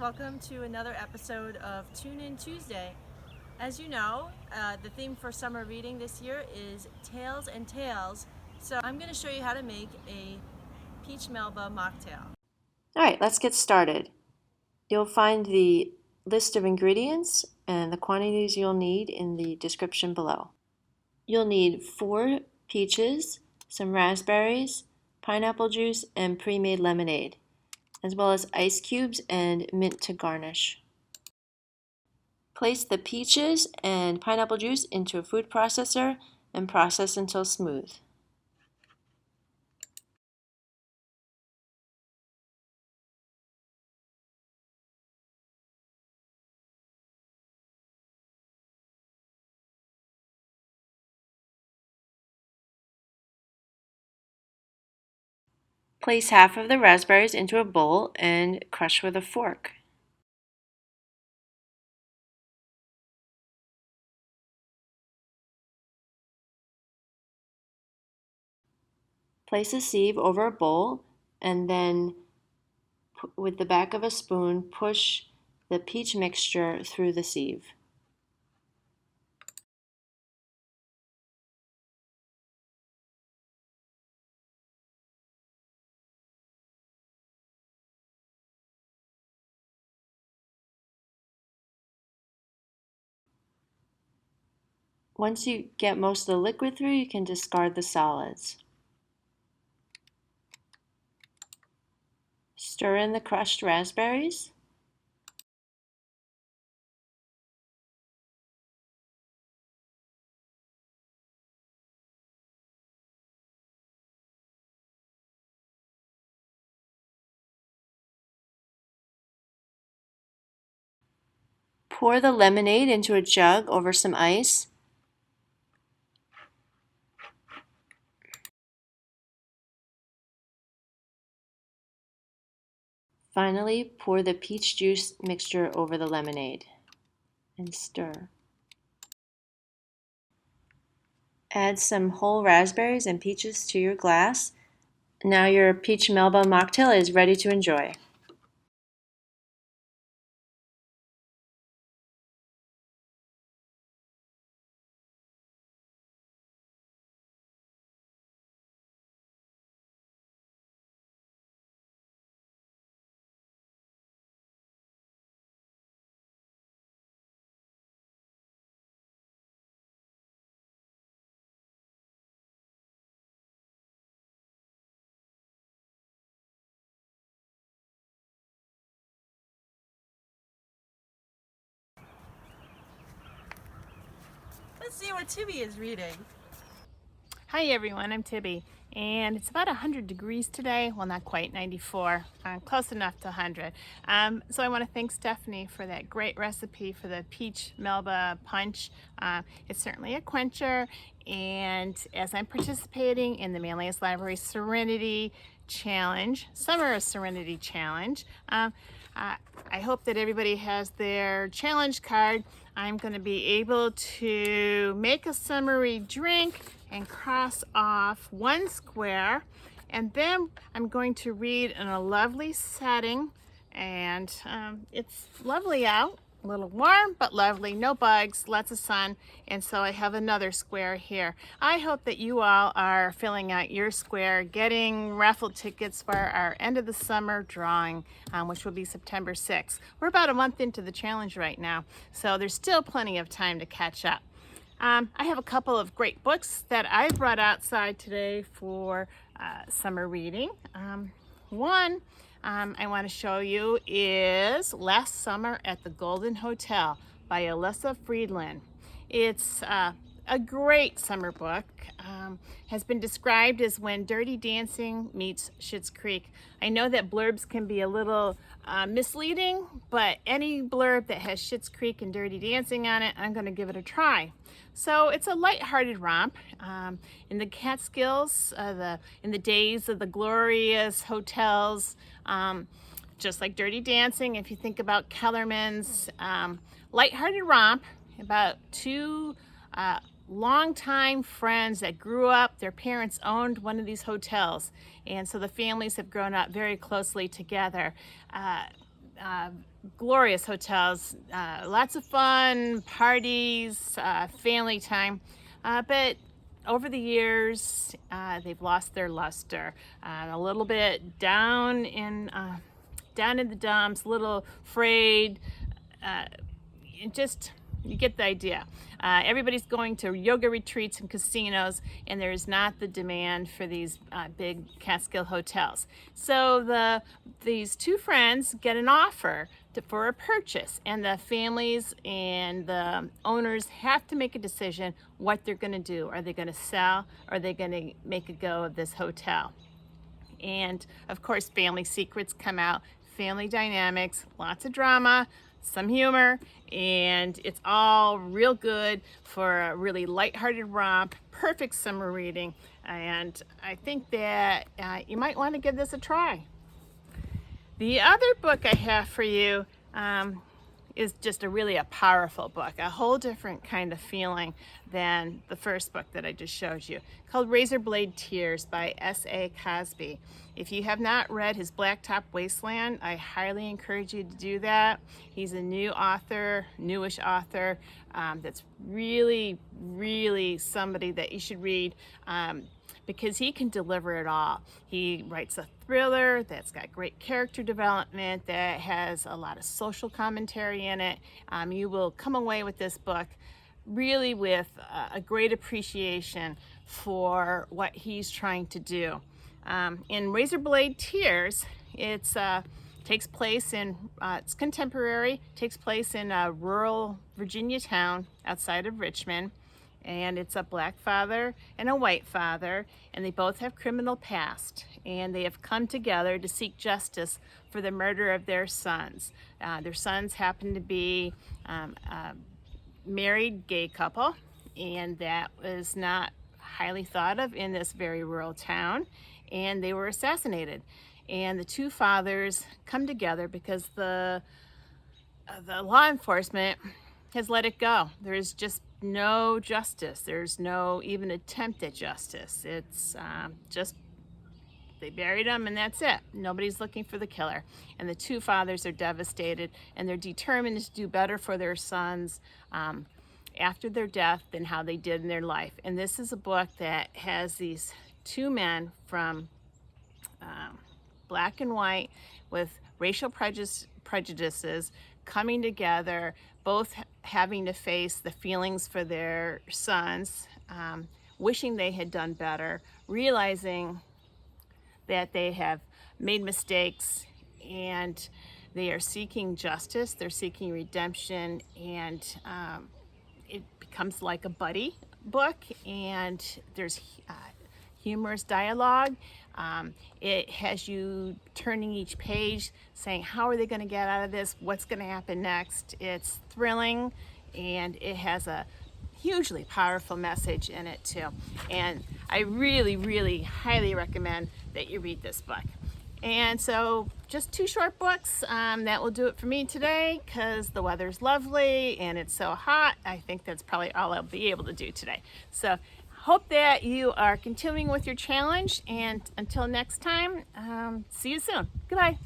Welcome to another episode of Tune In Tuesday. As you know, the theme for summer reading this year is Tales and Tales. So I'm going to show you how to make a peach Melba mocktail. All right, let's get started. You'll find the list of ingredients and the quantities you'll need in the description below. You'll need 4 peaches, some raspberries, pineapple juice, and pre-made lemonade, as well as ice cubes and mint to garnish. Place the peaches and pineapple juice into a food processor and process until smooth. Place half of the raspberries into a bowl and crush with a fork. Place a sieve over a bowl and then with the back of a spoon push the peach mixture through the sieve. Once you get most of the liquid through, you can discard the solids. Stir in the crushed raspberries. Pour the lemonade into a jug over some ice. Finally, pour the peach juice mixture over the lemonade and stir. Add some whole raspberries and peaches to your glass. Now your peach Melba mocktail is ready to enjoy. Let's see what Tibbi is reading. Hi everyone, I'm Tibbi, and it's about 100 degrees today. Well, not quite, 94, close enough to 100. So I want to thank Stephanie for that great recipe for the peach Melba punch. It's certainly a quencher, and as I'm participating in the Manlius Library Serenity Challenge, Summer of Serenity Challenge, I hope that everybody has their challenge card. I'm going to be able to make a summery drink and cross off one square, and then I'm going to read in a lovely setting, and it's lovely out, a little warm but lovely, no bugs, lots of sun, and so I have another square here. I hope that you all are filling out your square, getting raffle tickets for our end of the summer drawing, which will be September 6th. We're about a month into the challenge right now, so there's still plenty of time to catch up. I have a couple of great books that I brought outside today for summer reading. One I want to show you is Last Summer at the Golden Hotel by Alyssa Friedland. It's a great summer book. Has been described as when Dirty Dancing meets Schitt's Creek. I know that blurbs can be a little misleading, but any blurb that has Schitt's Creek and Dirty Dancing on it, I'm going to give it a try. So it's a light-hearted romp in the Catskills, in the days of the glorious hotels, just like Dirty Dancing. If you think about Kellerman's light-hearted romp about two longtime friends that grew up, their parents owned one of these hotels, and so the families have grown up very closely together. glorious hotels, lots of fun, parties, family time, but over the years, they've lost their luster. A little bit down in the dumps, a little frayed. Just, you get the idea. Everybody's going to yoga retreats and casinos, and there's not the demand for these big Catskill hotels. So these two friends get an offer for a purchase, and the families and the owners have to make a decision what they're going to do. Are they going to sell, or are they going to make a go of this hotel? And of course, family secrets come out, family dynamics, lots of drama, some humor, and it's all real good for a really lighthearted romp, perfect summer reading, and I think that you might want to give this a try. The other book I have for you is just a powerful book, a whole different kind of feeling than the first book that I just showed you, called Razor Blade Tears by S.A. Cosby. If you have not read his Blacktop Wasteland, I highly encourage you to do that. He's a new author, newish author, that's really somebody that you should read, because he can deliver it all. He writes a thriller that's got great character development, that has a lot of social commentary in it. You will come away with this book really with a great appreciation for what he's trying to do. In Razor Blade Tears, it's takes place in, it's contemporary, takes place in a rural Virginia town outside of Richmond. And it's a black father and a white father, and they both have criminal past, and they have come together to seek justice for the murder of their sons. Their sons happen to be a married gay couple, and that was not highly thought of in this very rural town, and they were assassinated. And the two fathers come together because the law enforcement has let it go. There's just no justice. There's no even attempt at justice. It's just, they buried him and that's it. Nobody's looking for the killer. And the two fathers are devastated, and they're determined to do better for their sons after their death than how they did in their life. And this is a book that has these two men from black and white with racial prejudices coming together, both having to face the feelings for their sons, wishing they had done better, realizing that they have made mistakes, and they are seeking justice, they're seeking redemption, and it becomes like a buddy book, and there's humorous dialogue. It has you turning each page saying, how are they going to get out of this? What's going to happen next? It's thrilling, and it has a hugely powerful message in it too. And I really highly recommend that you read this book. And so just two short books, that will do it for me today, because the weather's lovely and it's so hot. I think that's probably all I'll be able to do today. So hope that you are continuing with your challenge, and until next time, see you soon. Goodbye.